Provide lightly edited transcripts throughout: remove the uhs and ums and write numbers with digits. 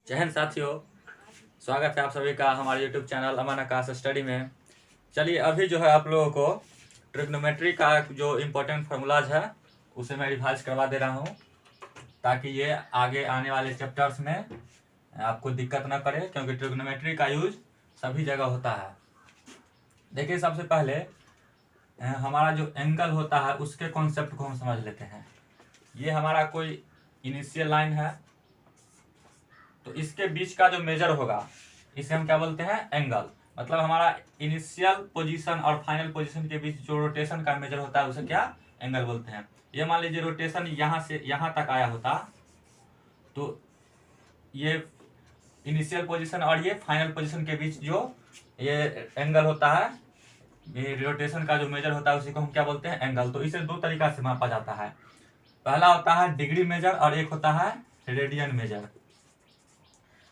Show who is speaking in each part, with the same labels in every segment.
Speaker 1: जय हिंद साथियों, स्वागत है आप सभी का हमारे YouTube चैनल अमन आकाश स्टडी में। चलिए अभी जो है आप लोगों को ट्रिग्नोमेट्री का जो इम्पोर्टेंट फार्मूलाज है उसे मैं रिवाइज करवा दे रहा हूँ, ताकि ये आगे आने वाले चैप्टर्स में आपको दिक्कत ना करे, क्योंकि ट्रिग्नोमेट्री का यूज सभी जगह होता है। देखिए, सबसे पहले हमारा जो एंगल होता है उसके कॉन्सेप्ट को हम समझ लेते हैं। ये हमारा कोई इनिशियल लाइन है, तो इसके बीच का जो मेजर होगा इसे हम क्या बोलते हैं? एंगल। मतलब हमारा इनिशियल पोजीशन और फाइनल पोजीशन के बीच जो रोटेशन का मेजर होता है उसे क्या एंगल बोलते हैं। ये मान लीजिए रोटेशन यहाँ से यहाँ तक आया होता, तो ये इनिशियल पोजीशन और ये फाइनल पोजीशन के बीच जो ये एंगल होता है, ये रोटेशन का जो मेजर होता है उसी को हम क्या बोलते हैं? एंगल। तो इसे दो तरीका से मापा जाता है। पहला होता है डिग्री मेजर और एक होता है रेडियन मेजर।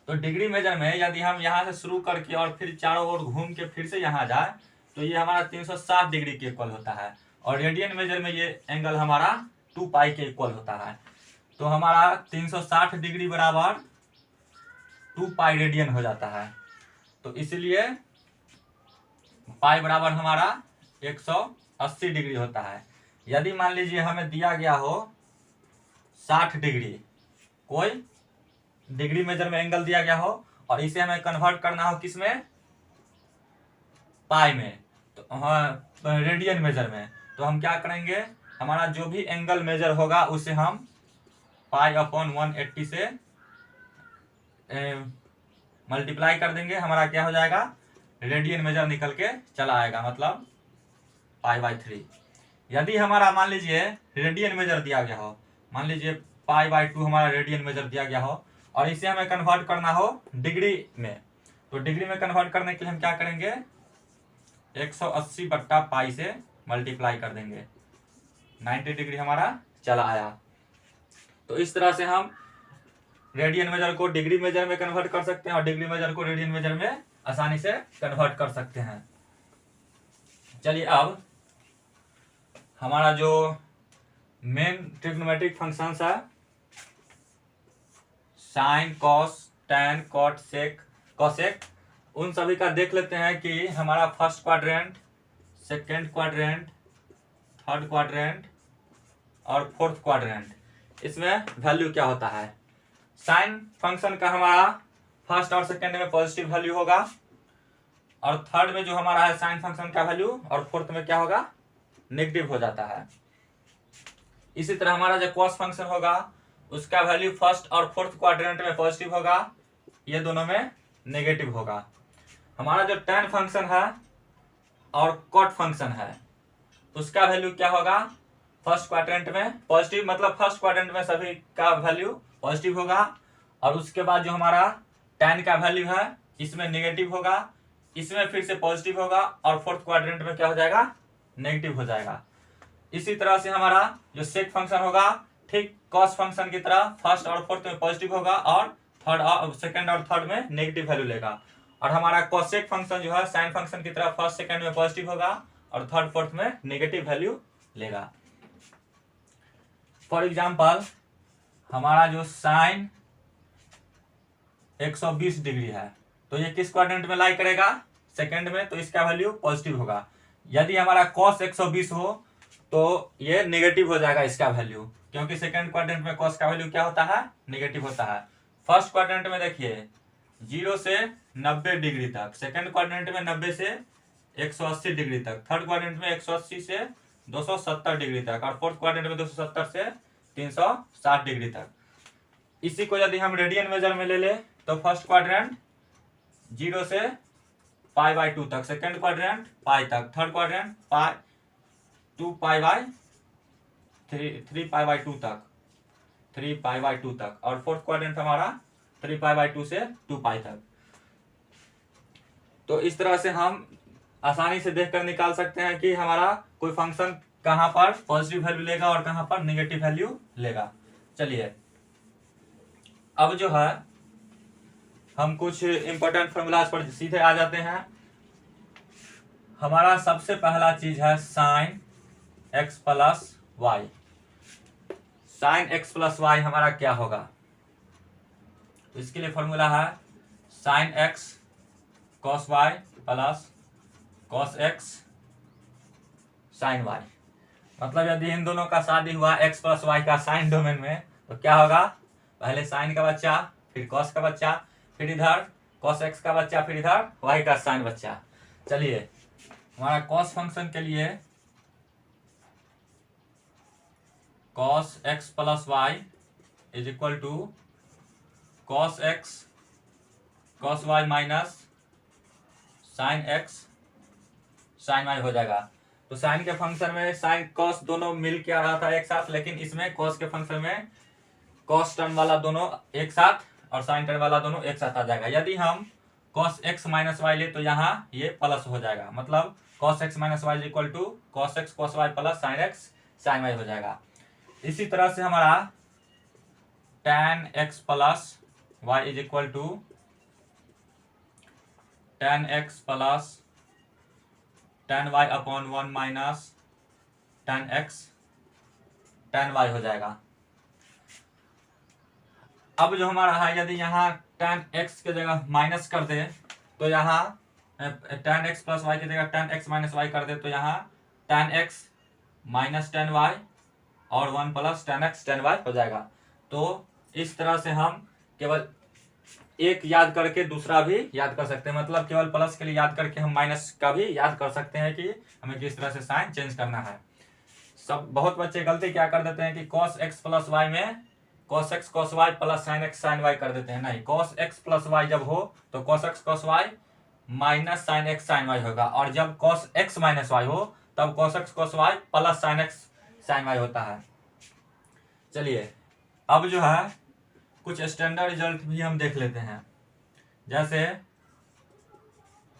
Speaker 1: तो डिग्री मेजर में यदि हम यहाँ से शुरू करके और फिर चारों ओर घूम के फिर से यहाँ जाए तो ये हमारा 360 डिग्री के इक्वल होता है, और रेडियन मेजर में ये एंगल हमारा 2 पाई के इक्वल होता है। तो हमारा 360 डिग्री बराबर 2 पाई रेडियन हो जाता है। तो इसलिए पाई बराबर हमारा 180 डिग्री होता है। यदि मान लीजिए हमें दिया गया हो 60 डिग्री, कोई डिग्री मेजर में एंगल दिया गया हो और इसे हमें कन्वर्ट करना हो किस में? पाई में, तो हाँ रेडियन मेजर में। तो हम क्या करेंगे, हमारा जो भी एंगल मेजर होगा उसे हम पाई अपॉन 180 से मल्टीप्लाई कर देंगे। हमारा क्या हो जाएगा? रेडियन मेजर निकल के चला आएगा, मतलब पाई/3। यदि हमारा मान लीजिए रेडियन मेजर दिया गया हो, मान लीजिए पाई/2 हमारा रेडियन मेजर दिया गया हो और इसे हमें कन्वर्ट करना हो डिग्री में, तो डिग्री में कन्वर्ट करने के लिए हम क्या करेंगे? 180 बट्टा पाई से मल्टीप्लाई कर देंगे, 90 डिग्री हमारा चला आया। तो इस तरह से हम रेडियन मेजर को डिग्री मेजर में कन्वर्ट कर सकते हैं और डिग्री मेजर को रेडियन मेजर में आसानी से कन्वर्ट कर सकते हैं। चलिए अब हमारा जो मेन ट्रिग्नोमेट्रिक फंक्शंस है, साइन, कॉस, टैन, कॉट, सेक, कॉसेक, उन सभी का देख लेते हैं कि हमारा first quadrant, second quadrant, third quadrant और फोर्थ क्वाड्रेंट, इसमें वैल्यू क्या होता है। साइन फंक्शन का हमारा फर्स्ट और सेकेंड में पॉजिटिव वैल्यू होगा, और थर्ड में जो हमारा है साइन फंक्शन का वैल्यू, और फोर्थ में क्या होगा? नेगेटिव हो जाता है। इसी तरह हमारा जो कॉस फंक्शन होगा उसका वैल्यू फर्स्ट और फोर्थ क्वाड्रेंट में पॉजिटिव होगा, ये दोनों में नेगेटिव होगा। हमारा जो टैन फंक्शन है और कॉट फंक्शन है उसका वैल्यू क्या होगा? फर्स्ट क्वाड्रेंट में पॉजिटिव, मतलब फर्स्ट क्वाड्रेंट में सभी का वैल्यू पॉजिटिव होगा, और उसके बाद जो हमारा टैन का वैल्यू है इसमें नेगेटिव होगा, इसमें फिर से पॉजिटिव होगा, और फोर्थ क्वाड्रेंट में क्या हो जाएगा? नेगेटिव हो जाएगा। इसी तरह से हमारा जो सेक फंक्शन होगा ठीक कॉस फंक्शन की तरह फर्स्ट और फोर्थ में पॉजिटिव होगा और थर्ड और सेकंड और थर्ड में नेगेटिव वैल्यू लेगा। और हमारा कॉसेक फंक्शन जो है साइन फंक्शन की तरह फर्स्ट सेकंड में पॉजिटिव होगा और थर्ड फोर्थ में नेगेटिव वैल्यू लेगा। फॉर एग्जाम्पल हमारा जो साइन 120 डिग्री है, तो ये किस क्वाड्रेंट में लाई करेगा? सेकंड में, तो इसका वैल्यू पॉजिटिव होगा। यदि हमारा कॉस 120 हो तो ये नेगेटिव हो जाएगा इसका वैल्यू, क्योंकि सेकंड क्वाड्रेंट में कॉस का वैल्यू क्या होता है? नेगेटिव होता है। फर्स्ट क्वाड्रेंट में देखिए 0 से 90 डिग्री तक, सेकंड क्वाड्रेंट में 90 से 180 डिग्री तक, थर्ड क्वाड्रेंट में 180 से 270 डिग्री तक, और फोर्थ क्वाड्रेंट में 270 से 360 डिग्री तक। इसी को यदि हम रेडियन मेजर में ले ले तो फर्स्ट क्वाड्रेंट 0 से पाई/2 तक, सेकंड क्वाड्रेंट पाई तक, थर्ड क्वाड्रेंट पाई 2 पाई/3 3 पाई/2 तक, 3 पाई/2 तक, और फोर्थ क्वाड्रेंट हमारा 3 पाई/2 से 2 पाई तक। तो इस तरह से हम आसानी से देखकर निकाल सकते हैं कि हमारा कोई फंक्शन कहां पर पॉजिटिव वैल्यू लेगा और कहां पर नेगेटिव वैल्यू लेगा। चलिए अब जो है हम कुछ इंपॉर्टेंट फॉर्मूलाज पर सीधे आ जाते हैं। हमारा सबसे पहला चीज है sine x plus y. Sine x plus y हमारा क्या होगा? तो इसके लिए फॉर्मूला है sine x cos y plus cos x sine y. मतलब यदि इन दोनों का शादी हुआ एक्स प्लस वाई का साइन डोमेन में, तो क्या होगा, पहले साइन का बच्चा, फिर कॉस का बच्चा, फिर इधर कॉस एक्स का बच्चा, फिर इधर वाई का साइन बच्चा। चलिए हमारा कॉस फंक्शन के लिए cos x plus y is equal to cos x cos y minus sine x sine y हो जाएगा। तो साइन के फंक्शन में साइन कॉस दोनों मिल के आ रहा था एक साथ, लेकिन इसमें कॉस के फंक्शन में कॉस टर्म वाला दोनों एक साथ और साइन टर्म वाला दोनों एक साथ आ जाएगा। यदि हम कॉस एक्स माइनस वाई ले तो यहाँ ये प्लस हो जाएगा, मतलब cos x minus y equal to cos x cos y plus sine x sine y हो जाएगा। इसी तरह से हमारा tan x plus y is equal to tan x plus tan y upon 1 minus tan x tan y हो जाएगा। अब जो हमारा है, यदि यहाँ tan x के जगह माइनस कर दे तो यहाँ tan x प्लस वाई की जगह tan x माइनस वाई कर दे तो यहाँ tan x minus tan y और 1 plus tan x tan y हो जाएगा। तो इस तरह से हम केवल एक याद करके दूसरा भी याद कर सकते हैं, मतलब केवल प्लस के लिए याद करके हम माइनस का भी याद कर सकते हैं कि हमें किस तरह से साइन चेंज करना है। सब बहुत बच्चे गलती क्या कर देते हैं कि cos x प्लस वाई में cos x cos y plus sine x sine y कर देते हैं। नहीं, cos x प्लस वाई जब हो तो cos x cos y minus sine x sine y होगा, और जब cos x माइनस वाई हो तब cos x cos y plus sine x sine y होता है। चलिए अब जो है कुछ स्टैंडर्ड रिजल्ट भी हम देख लेते हैं, जैसे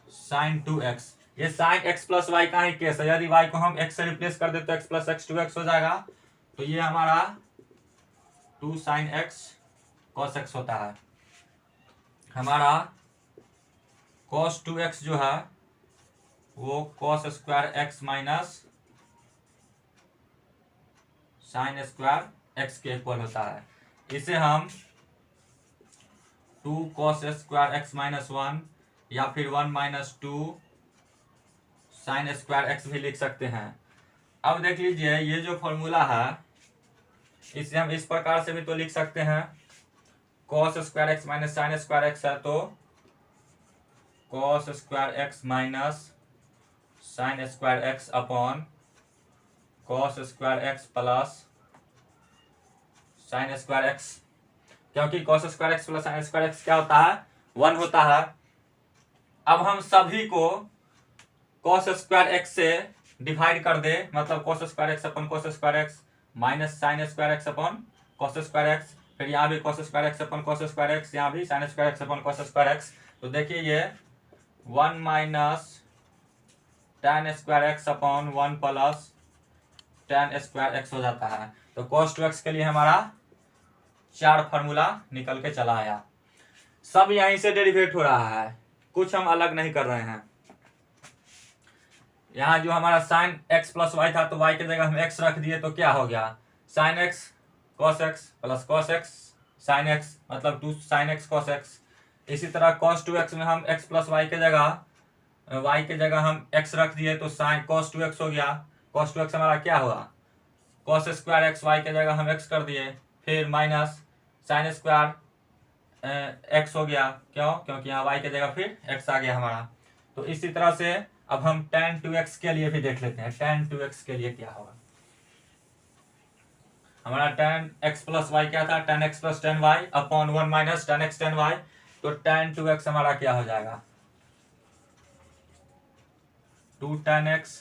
Speaker 1: साइन 2x। ये साइन x प्लस वाई का ही केस है। यदि y को हम x से रिप्लेस कर दे तो x प्लस x 2x हो जाएगा। तो ये हमारा 2 साइन x cos x होता है। हमारा cos 2x जो है वो cos square x minus sine square x के इक्वल होता है। इसे हम 2 cos स्क्वायर x माइनस 1 या फिर 1 माइनस 2 साइन स्क्वायर x भी लिख सकते हैं। अब देख लीजिए ये जो फॉर्मूला है इसे हम इस प्रकार से भी तो लिख सकते हैं, cos square x minus sine square x है तो cos square x minus sine square x upon cos square x plus sine square x, क्योंकि cos square x plus sine square x क्या होता है, 1 होता है। अब हम सभी को cos स्क्वायर x से डिवाइड कर दे, मतलब cos square x upon cos square x minus sine square x upon cos square x, फिर यहाँ भी cos square x upon cos square x, यहाँ भी sine square x upon cos square x। तो देखिए ये 1 minus tan square x upon 1 plus tan square x हो जाता है। तो cos 2x के लिए हमारा 4 फार्मूला निकल के चला आया। सब यहीं से डेरिवेट हो रहा है, कुछ हम अलग नहीं कर रहे हैं। यहाँ जो हमारा साइन x प्लस वाई था तो y की जगह हम x रख दिए तो क्या हो गया, sine x cos x plus cos x sine x, मतलब 2 साइन x cos x। इसी तरह cos 2x में हम x प्लस वाई के जगह y के जगह हम x रख दिए तो साइन cos 2x हो गया। cos 2x हमारा क्या हुआ, cos स्क्वायर x, y के जगह हम x कर दिए, फिर माइनस साइन स्क्वायर x हो गया। क्यों, क्योंकि यहाँ y के जगह फिर x आ गया हमारा। तो इसी तरह से अब हम tan 2x के लिए भी देख लेते हैं, tan 2x के लिए क्या होगा। हमारा tan x प्लस वाई क्या था, tan x plus tan y upon 1 minus tan x tan y। तो tan 2x हमारा क्या हो जाएगा, 2 tan x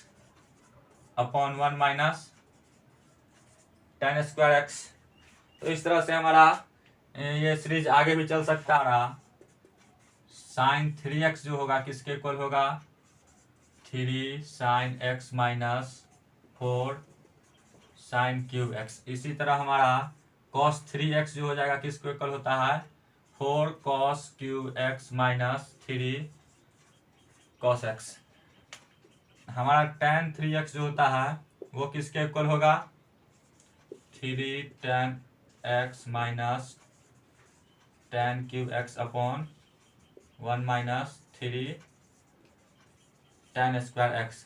Speaker 1: upon 1 minus tan square x। तो इस तरह से हमारा ये सीरीज आगे भी चल सकता रहा। साइन 3x जो होगा किसके इक्वल होगा, 3 sine x minus 4 sine cube x। इसी तरह हमारा cos 3x जो हो जाएगा किसके इक्वल होता है, 4 cos cube x minus 3 cos x। हमारा tan 3x जो होता है वो किसके इक्वल होगा, 3 tan x minus tan cube x upon 1 minus 3 tan square x.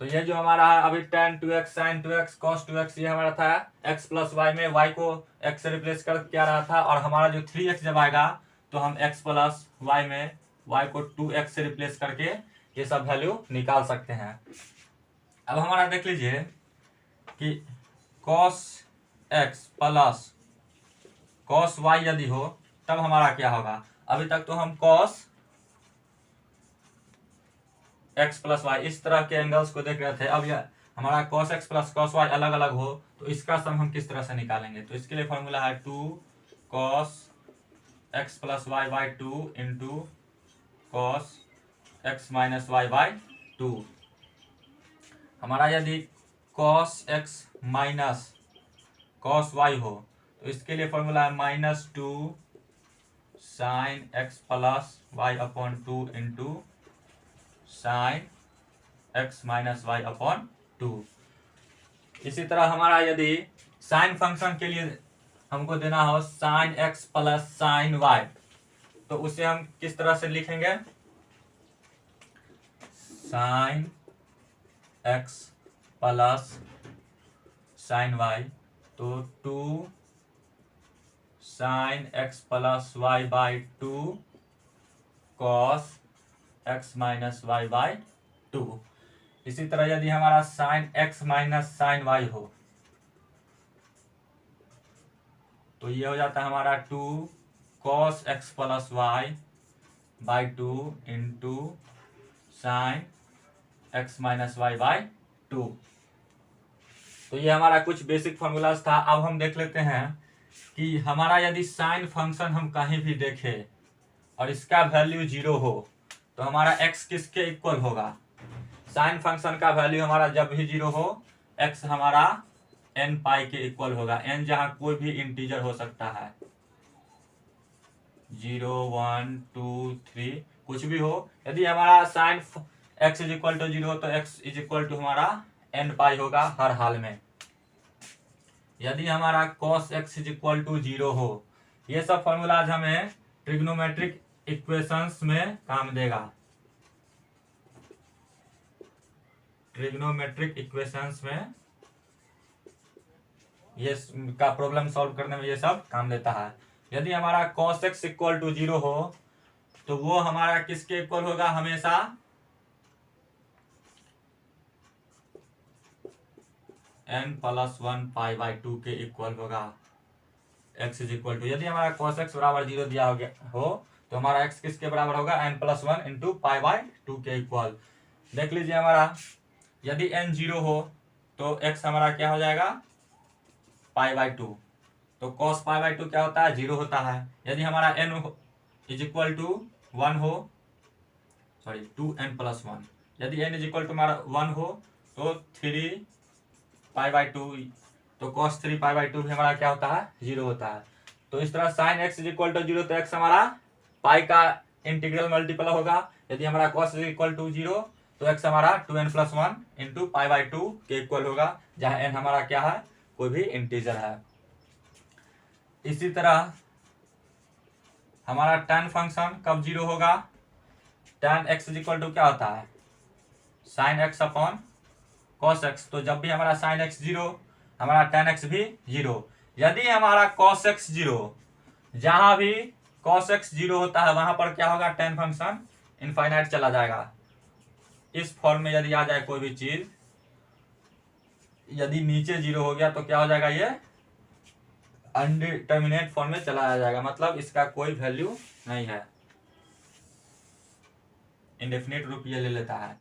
Speaker 1: तो ये जो हमारा है अभी tan 2x sin 2x cos 2x ये हमारा था x प्लस वाई में y को x से रिप्लेस कर क्या रहा था, और हमारा जो 3x जब आएगा तो हम x प्लस वाई में y को 2x से रिप्लेस करके ये सब वैल्यू निकाल सकते हैं। अब हमारा देख लीजिए कि cos x plus cos y यदि हो तब हमारा क्या होगा। अभी तक तो हम cos x प्लस वाई इस तरह के एंगल्स को देख रहे थे। अब यह हमारा cos x plus cos y अलग अलग हो तो इसका सम हम किस तरह से निकालेंगे। तो इसके लिए फॉर्मूला है 2 cos x plus y by 2 into cos x minus y by 2। हमारा यदि cos x minus cos y हो तो इसके लिए फॉर्मूला है -2 sin x plus y upon 2 into sin x minus y upon 2। इसी तरह हमारा यदि साइन फंक्शन के लिए हमको देना हो sin x plus sin y तो उसे हम किस तरह से लिखेंगे। sin x plus sin y तो 2 sin x plus y by 2 cos x minus y by 2। इसी तरह यदि हमारा sin x minus sin y हो तो ये हो जाता है हमारा 2 cos x plus y by 2 into sin x minus y by 2। तो ये हमारा कुछ बेसिक फॉर्मूलाज था। अब हम देख लेते हैं कि हमारा यदि साइन फंक्शन हम कहीं भी देखें और इसका वैल्यू 0 हो तो हमारा x किसके इक्वल होगा। साइन फंक्शन का वैल्यू हमारा जब भी 0 हो x हमारा n पाई के इक्वल होगा। n जहां कोई भी इंटीजर हो सकता है, 0 1 2 3 कुछ भी हो। यदि हमारा sine x is equal to 0 हो तो x इज इक्वल टू हमारा n पाई होगा हर हाल में। यदि हमारा cos x is equal to 0 हो, ये सब फॉर्मूलाज हमें ट्रिग्नोमेट्रिक इक्वेशंस में काम देगा। ट्रिग्नोमेट्रिक इक्वेशंस में ये का प्रॉब्लम सॉल्व करने में ये सब काम देता है। यदि हमारा cos x इक्वल टू 0 हो तो वो हमारा किसके इक्वल होगा, हमेशा n प्लस 1 पाई बाई 2 के इक्वल होगा। x इज इक्वल टू यदि हमारा cos x बराबर 0 दिया हो तो हमारा x किसके बराबर होगा, n plus 1 into pi by 2 के इक्वल। देख लीजिए हमारा यदि n 0 हो तो x हमारा क्या हो जाएगा, पाई बाई 2। तो cos पाई बाई 2 क्या होता है, 0 होता है। यदि हमारा n इज इक्वल टू 1 हो, सॉरी 2n प्लस 1, यदि n इज इक्वल टू हमारा 1 हो तो 3 पाई बाई 2, तो cos 3 पाई बाई 2 भी हमारा क्या होता है, 0 होता है। तो इस तरह sin x is equal to 0 तो x हमारा पाई का इंटीग्रल मल्टीपल होगा। यदि हमारा cos इज इक्वल टू 0 तो x हमारा 2n plus 1 into pi by 2 के इक्वल होगा, जहाँ n हमारा क्या है, कोई भी इंटीजर है। इसी तरह हमारा tan फंक्शन कब 0 होगा, tan x is equal to क्या होता है, sin x upon cos x। तो जब भी हमारा sin x 0 हमारा tan x भी 0। यदि हमारा cos x 0, जहां भी cos x 0 होता है वहां पर क्या होगा, tan फंक्शन इनफाइनाइट चला जाएगा। इस फॉर्म में यदि आ जाए कोई भी चीज, यदि नीचे 0 हो गया तो क्या हो जाएगा, ये अनडिटर्मिनेट फॉर्म में चला जाएगा, मतलब इसका कोई वैल्यू नहीं है, इंडेफिनिट रूप ये ले लेता है।